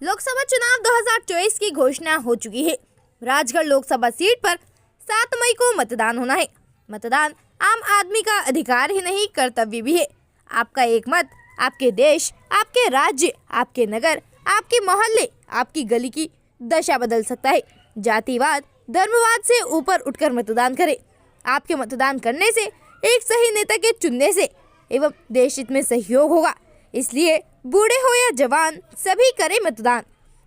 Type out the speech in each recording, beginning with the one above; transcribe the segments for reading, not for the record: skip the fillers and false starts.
लोकसभा चुनाव 2024 की घोषणा हो चुकी है। राजगढ़ लोकसभा सीट पर 7 मई को मतदान होना है। मतदान आम आदमी का अधिकार ही नहीं, कर्तव्य भी है। आपका एक मत आपके देश, आपके राज्य, आपके नगर, आपके मोहल्ले, आपकी गली की दशा बदल सकता है। जातिवाद, धर्मवाद से ऊपर उठकर मतदान करें। आपके मतदान करने से, एक सही नेता के चुनने से एवं देश हित में सहयोग होगा। इसलिए बूढ़े हो या जवान, सभी करें मतदान।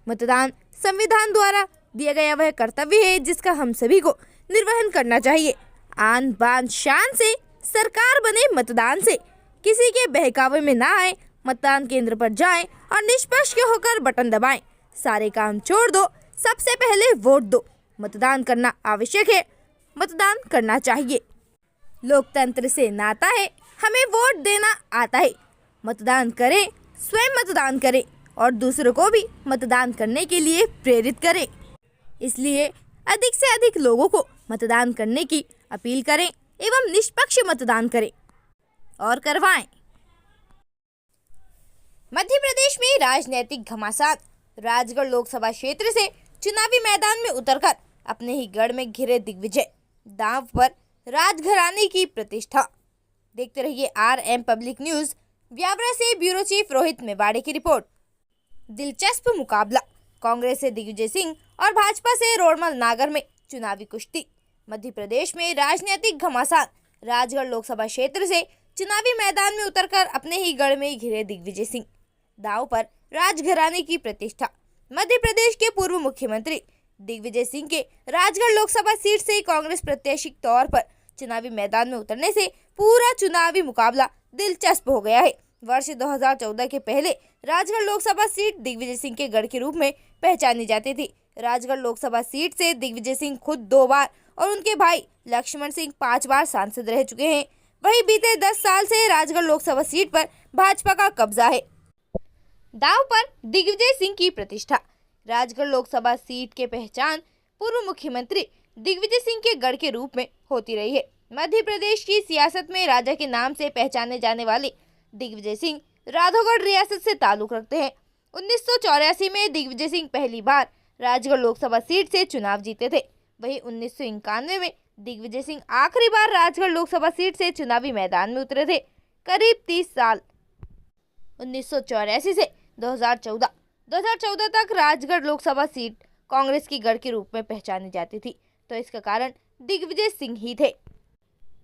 मतदान संविधान द्वारा दिया गया वह कर्तव्य है जिसका हम सभी को निर्वहन करना चाहिए। आन बान शान से सरकार बने मतदान से, किसी के बहकावे में ना आए। मतदान केंद्र पर जाएं और निष्पक्ष होकर बटन दबाएं। सारे काम छोड़ दो, सबसे पहले वोट दो। मतदान करना आवश्यक है, मतदान करना चाहिए। लोकतंत्र से नाता है, हमें वोट देना आता है। मतदान करें, स्वयं मतदान करें और दूसरों को भी मतदान करने के लिए प्रेरित करें। इसलिए अधिक से अधिक लोगों को मतदान करने की अपील करें एवं निष्पक्ष मतदान करें और करवाएं। मध्य प्रदेश में राजनीतिक घमासान। राजगढ़ लोकसभा क्षेत्र से चुनावी मैदान में उतरकर अपने ही गढ़ में घिरे दिग्विजय। दांव पर राजघराने की प्रतिष्ठा। देखते रहिए RM पब्लिक न्यूज। व्यावरा से ब्यूरो चीफ रोहित मेवाड़े की रिपोर्ट। दिलचस्प मुकाबला। कांग्रेस से दिग्विजय सिंह और भाजपा से रोड़मल नागर में चुनावी कुश्ती। मध्य प्रदेश में राजनीतिक घमासान। राजगढ़ लोकसभा क्षेत्र से चुनावी मैदान में उतरकर अपने ही गढ़ में घिरे दिग्विजय सिंह। दांव पर राजघराने की प्रतिष्ठा। मध्य प्रदेश के पूर्व मुख्यमंत्री दिग्विजय सिंह के राजगढ़ लोकसभा सीट से कांग्रेस प्रत्याशी के तौर पर चुनावी मैदान में उतरने से पूरा चुनावी मुकाबला दिलचस्प हो गया है। वर्ष 2014 के पहले राजगढ़ लोकसभा सीट दिग्विजय सिंह के गढ़ के रूप में पहचानी जाती थी। राजगढ़ लोकसभा सीट से दिग्विजय सिंह खुद 2 बार और उनके भाई लक्ष्मण सिंह 5 बार सांसद रह चुके हैं। वहीं बीते 10 साल से राजगढ़ लोकसभा सीट पर भाजपा का कब्जा है। दांव पर दिग्विजय सिंह की प्रतिष्ठा। राजगढ़ लोकसभा सीट के पहचान पूर्व मुख्यमंत्री दिग्विजय सिंह के गढ़ के रूप में होती रही है। मध्य प्रदेश की सियासत में राजा के नाम से पहचाने जाने वाले दिग्विजय सिंह राधौगढ़ रियासत से ताल्लुक रखते हैं। 1984 में दिग्विजय सिंह पहली बार राजगढ़ लोकसभा सीट से चुनाव जीते थे। वहीं 1991 में दिग्विजय सिंह आखिरी बार राजगढ़ लोकसभा सीट से चुनावी मैदान में उतरे थे। करीब 30 साल 1984 से 2014 तक राजगढ़ लोकसभा सीट कांग्रेस की गढ़ के रूप में पहचानी जाती थी, तो इसका कारण दिग्विजय सिंह ही थे।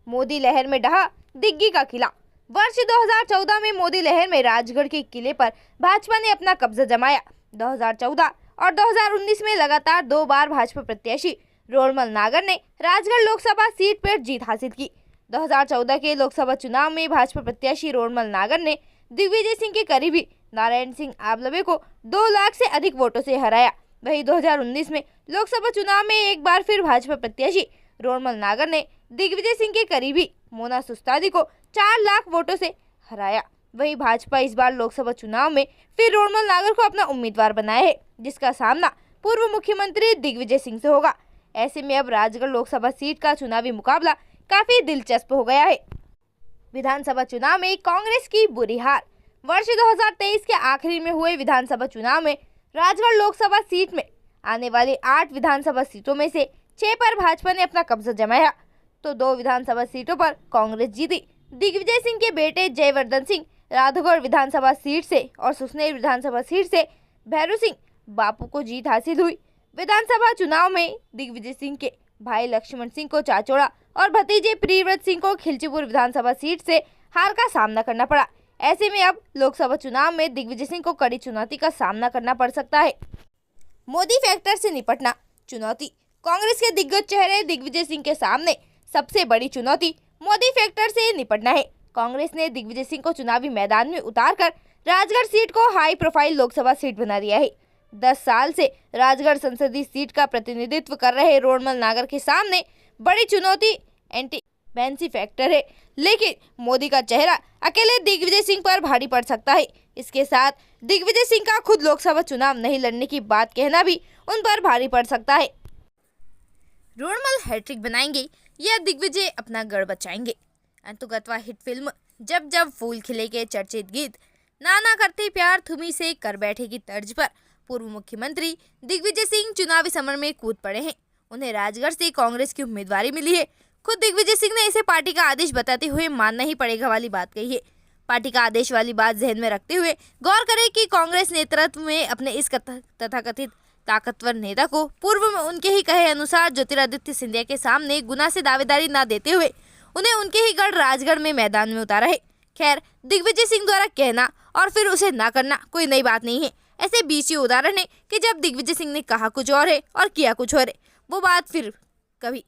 मोदी लहर में ढहा दिग्गी का किला। वर्ष 2014 में मोदी लहर में राजगढ़ के किले पर भाजपा ने अपना कब्जा जमाया। 2014 और 2019 में लगातार 2 बार भाजपा प्रत्याशी रोड़मल नागर ने राजगढ़ लोकसभा सीट पर जीत हासिल की। 2014 के लोकसभा चुनाव में भाजपा प्रत्याशी रोड़मल नागर ने दिग्विजय सिंह के करीबी नारायण सिंह आबलवे को 2 लाख से अधिक वोटों से हराया। वहीं 2019 में लोकसभा चुनाव में एक बार फिर भाजपा प्रत्याशी रोड़मल नागर ने दिग्विजय सिंह के करीबी मोना सुस्तादी को 4 लाख वोटों से हराया। वहीं भाजपा इस बार लोकसभा चुनाव में फिर रोड़मल नागर को अपना उम्मीदवार बनाया है, जिसका सामना पूर्व मुख्यमंत्री दिग्विजय सिंह से होगा। ऐसे में अब राजगढ़ लोकसभा सीट का चुनावी मुकाबला काफी दिलचस्प हो गया है। विधानसभा चुनाव में कांग्रेस की बुरी हार। वर्ष 2023 के आखिरी में हुए विधानसभा चुनाव में राजगढ़ लोकसभा सीट में आने वाली 8 विधानसभा सीटों में से 6 पर भाजपा ने अपना कब्जा जमाया, तो 2 विधानसभा सीटों पर कांग्रेस जीती। दिग्विजय सिंह के बेटे जयवर्धन सिंह राधौगढ़ विधानसभा सीट से और सुसनेर विधानसभा सीट से भैरू सिंह बापू को जीत हासिल हुई। विधानसभा चुनाव में दिग्विजय सिंह के भाई लक्ष्मण सिंह को चाचौड़ा और भतीजे प्रियव्रत सिंह को खिलचीपुर विधानसभा सीट से हार का सामना करना पड़ा। ऐसे में अब लोकसभा चुनाव में दिग्विजय सिंह को कड़ी चुनौती का सामना करना पड़ सकता है। मोदी फैक्टर से निपटना चुनौती। कांग्रेस के दिग्गज चेहरे दिग्विजय सिंह के सामने सबसे बड़ी चुनौती मोदी फैक्टर से निपटना है। कांग्रेस ने दिग्विजय सिंह को चुनावी मैदान में उतारकर राजगढ़ सीट को हाई प्रोफाइल लोकसभा सीट बना दिया है। 10 साल से राजगढ़ संसदीय सीट का प्रतिनिधित्व कर रहे रोड़मल नागर के सामने बड़ी चुनौती एंटी बैंसी फैक्टर है, लेकिन मोदी का चेहरा अकेले दिग्विजय सिंह पर भारी पड़ सकता है। इसके साथ दिग्विजय सिंह का खुद लोकसभा चुनाव नहीं लड़ने की बात कहना भी उन पर भारी पड़ सकता है। रोड़मल हैट्रिक बनाएंगे या दिग्विजय अपना गढ़ बचाएंगे? अंतुगतवा हिट फिल्म जब जब फूल खिले के चर्चित गीत नाना करते प्यार तुम्ही से कर बैठे की तर्ज पर पूर्व मुख्यमंत्री दिग्विजय सिंह चुनावी समर में कूद पड़े हैं। उन्हें राजगढ़ से कांग्रेस की उम्मीदवारी मिली है। खुद दिग्विजय सिंह ने इसे पार्टी का आदेश बताते हुए मानना ही पड़ेगा वाली बात कही है। पार्टी का आदेश वाली बात जहन में रखते हुए गौर करें कि कांग्रेस नेतृत्व में अपने इस तथाकथित ताकतवर नेता को पूर्व में उनके ही कहे अनुसार ज्योतिरादित्य सिंधिया के सामने गुना से दावेदारी न देते हुए उन्हें उनके ही गढ़ राजगढ़ में मैदान में उतारा है। खैर, दिग्विजय सिंह द्वारा कहना और फिर उसे ना करना कोई नई बात नहीं है। ऐसे बीच उदाहरण है कि जब दिग्विजय सिंह ने कहा कुछ और है और किया कुछ और है, वो बात फिर कभी।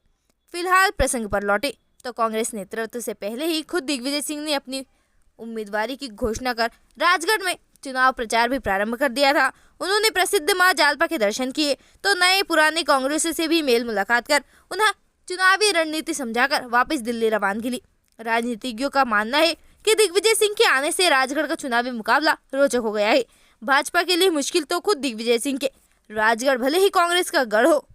फिलहाल प्रसंग पर लौटे तो कांग्रेस नेतृत्व से पहले ही खुद दिग्विजय सिंह ने अपनी उम्मीदवारी की घोषणा कर राजगढ़ में चुनाव प्रचार भी प्रारंभ कर दिया था। उन्होंने प्रसिद्ध मां जालपा के दर्शन किए तो नए पुराने कांग्रेस से भी मेल मुलाकात कर उन्हें चुनावी रणनीति समझाकर वापस दिल्ली रवानगी ली। राजनीतिज्ञों का मानना है कि दिग्विजय सिंह के आने से राजगढ़ का चुनावी मुकाबला रोचक हो गया है। भाजपा के लिए मुश्किल तो खुद दिग्विजय सिंह के, राजगढ़ भले ही कांग्रेस का गढ़ हो,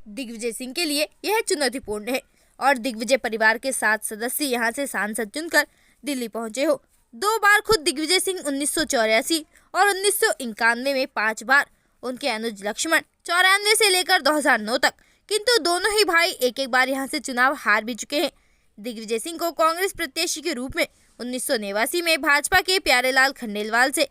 दिग्विजय सिंह के लिए यह चुनौतीपूर्ण है। और दिग्विजय परिवार के 7 सदस्य यहां से सांसद चुनकर दिल्ली पहुंचे हो। 2 बार खुद दिग्विजय सिंह 1984 और 1991 में 5 बार, उनके अनुज लक्ष्मण 94 से लेकर 2009 तक, किंतु दोनों ही भाई एक एक बार यहां से चुनाव हार भी चुके हैं। दिग्विजय सिंह को कांग्रेस प्रत्याशी के रूप में 1989 में भाजपा के प्यारेलाल खंडेलवाल से,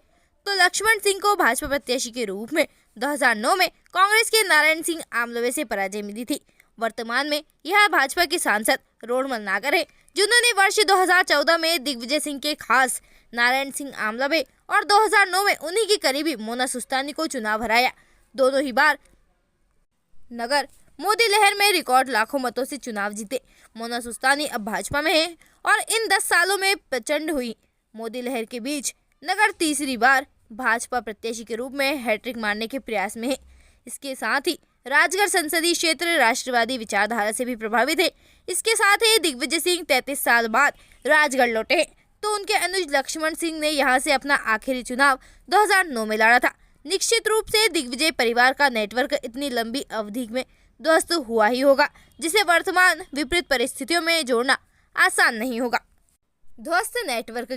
तो लक्ष्मण सिंह को भाजपा प्रत्याशी के रूप में 2009 में कांग्रेस के नारायण सिंह आमलवे से पराजय मिली थी। वर्तमान में यह भाजपा के सांसद रोडमल नागर है, जिन्होंने वर्ष 2014 में दिग्विजय सिंह के खास नारायण सिंह आमलवे और 2009 में उन्हीं की करीबी मोना सुस्तानी को चुनाव हराया। दोनों ही बार नगर मोदी लहर में रिकॉर्ड लाखों मतों से चुनाव जीते। मोना सुस्तानी अब भाजपा में है और इन 10 सालों में प्रचंड हुई मोदी लहर के बीच नगर तीसरी बार भाजपा प्रत्याशी के रूप में हैट्रिक मारने के प्रयास में है। इसके साथ ही राजगढ़ संसदीय क्षेत्र राष्ट्रवादी विचारधारा से भी प्रभावित है। इसके साथ ही दिग्विजय सिंह 33 साल बाद राजगढ़ लौटे हैं, तो उनके अनुज लक्ष्मण सिंह ने यहां से अपना आखिरी चुनाव 2009 में लड़ा था। निश्चित रूप से दिग्विजय परिवार का नेटवर्क इतनी लंबी अवधि में ध्वस्त हुआ ही होगा, जिसे वर्तमान विपरीत परिस्थितियों में जोड़ना आसान नहीं होगा। ध्वस्त नेटवर्क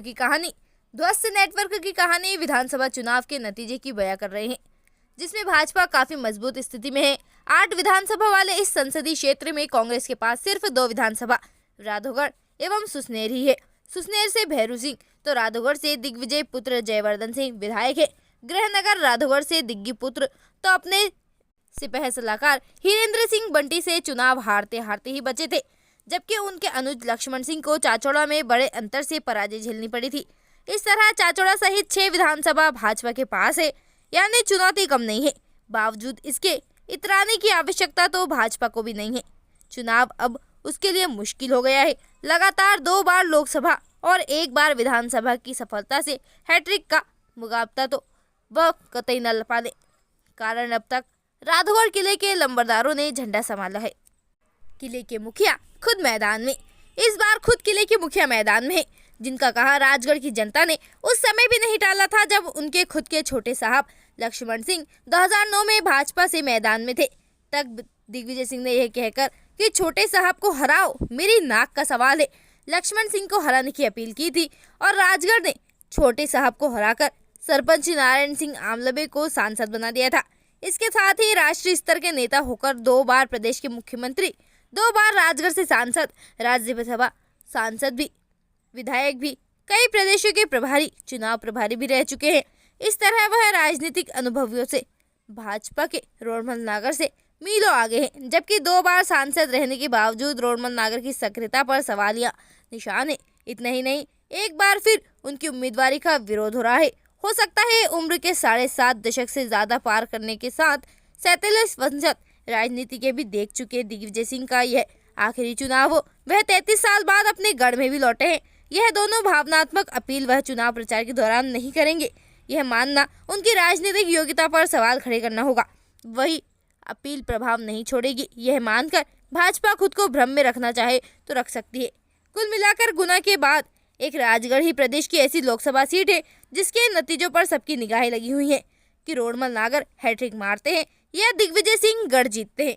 की कहानी विधानसभा चुनाव के नतीजे की बयां कर रहे हैं, जिसमें भाजपा काफी मजबूत स्थिति में है। 8 विधानसभा वाले इस संसदीय क्षेत्र में कांग्रेस के पास सिर्फ 2 विधानसभा राधौगढ़ एवं सुसनेर ही है। सुसनेर से भैरू सिंह तो राधौगढ़ से दिग्विजय पुत्र जयवर्धन सिंह विधायक है। गृहनगर राधौगढ़ से दिग्गी पुत्र तो अपने सिपह सलाहकार हीरेंद्र सिंह बंटी से चुनाव हारते हारते ही बचे थे, जबकि उनके अनुज लक्ष्मण सिंह को चाचौड़ा में बड़े अंतर से पराजय झेलनी पड़ी थी। इस तरह चाचौड़ा सहित 6 विधानसभा भाजपा के पास है, यानी चुनौती कम नहीं है। बावजूद इसके इतराने की आवश्यकता तो भाजपा को भी नहीं है। चुनाव अब उसके लिए मुश्किल हो गया है। लगातार 2 बार लोकसभा और 1 बार विधानसभा की सफलता से हैट्रिक का मुकाबला तो वह कतई न पाले। कारण अब तक राधौगढ़ किले के लंबरदारों ने झंडा संभाला है। किले के मुखिया खुद मैदान में, इस बार खुद किले के मुखिया मैदान में है, जिनका कहा राजगढ़ की जनता ने उस समय भी नहीं टाला था जब उनके खुद के छोटे साहब लक्ष्मण सिंह 2009 में भाजपा से मैदान में थे। तब दिग्विजय सिंह ने यह कहकर कि छोटे साहब को हराओ, मेरी नाक का सवाल है, लक्ष्मण सिंह को हराने की अपील की थी और राजगढ़ ने छोटे साहब को हराकर सरपंच नारायण सिंह आमलवे को सांसद बना दिया था। इसके साथ ही राष्ट्रीय स्तर के नेता होकर 2 बार प्रदेश के मुख्यमंत्री, 2 बार राजगढ़ से सांसद, राज्यसभा सांसद भी, विधायक भी, कई प्रदेशों के प्रभारी, चुनाव प्रभारी भी रह चुके हैं। इस तरह वह राजनीतिक अनुभवियों से भाजपा के रोडमल नागर से मीलों आगे हैं, जबकि 2 बार सांसद रहने के बावजूद रोडमल नागर की सक्रियता पर सवालिया निशान है। इतना ही नहीं, एक बार फिर उनकी उम्मीदवारी का विरोध हो रहा है। हो सकता है उम्र के 7.5 दशक से ज्यादा पार करने के साथ 47 वंशज राजनीति के भी देख चुके दिग्विजय सिंह का यह आखिरी चुनाव हो। वह 33 साल बाद अपने गढ़ में भी लौटे हैं। यह दोनों भावनात्मक अपील वह चुनाव प्रचार के दौरान नहीं करेंगे। यह मानना उनकी राजनीतिक योग्यता पर सवाल खड़े करना होगा। वही अपील प्रभाव नहीं छोड़ेगी, यह मानकर भाजपा खुद को भ्रम में रखना चाहे तो रख सकती है। कुल मिलाकर गुना के बाद एक राजगढ़ ही प्रदेश की ऐसी लोकसभा सीट है जिसके नतीजों पर सबकी निगाहें लगी हुई हैं कि रोडमल नागर हैट्रिक मारते हैं या दिग्विजय सिंह गढ़ जीतते हैं।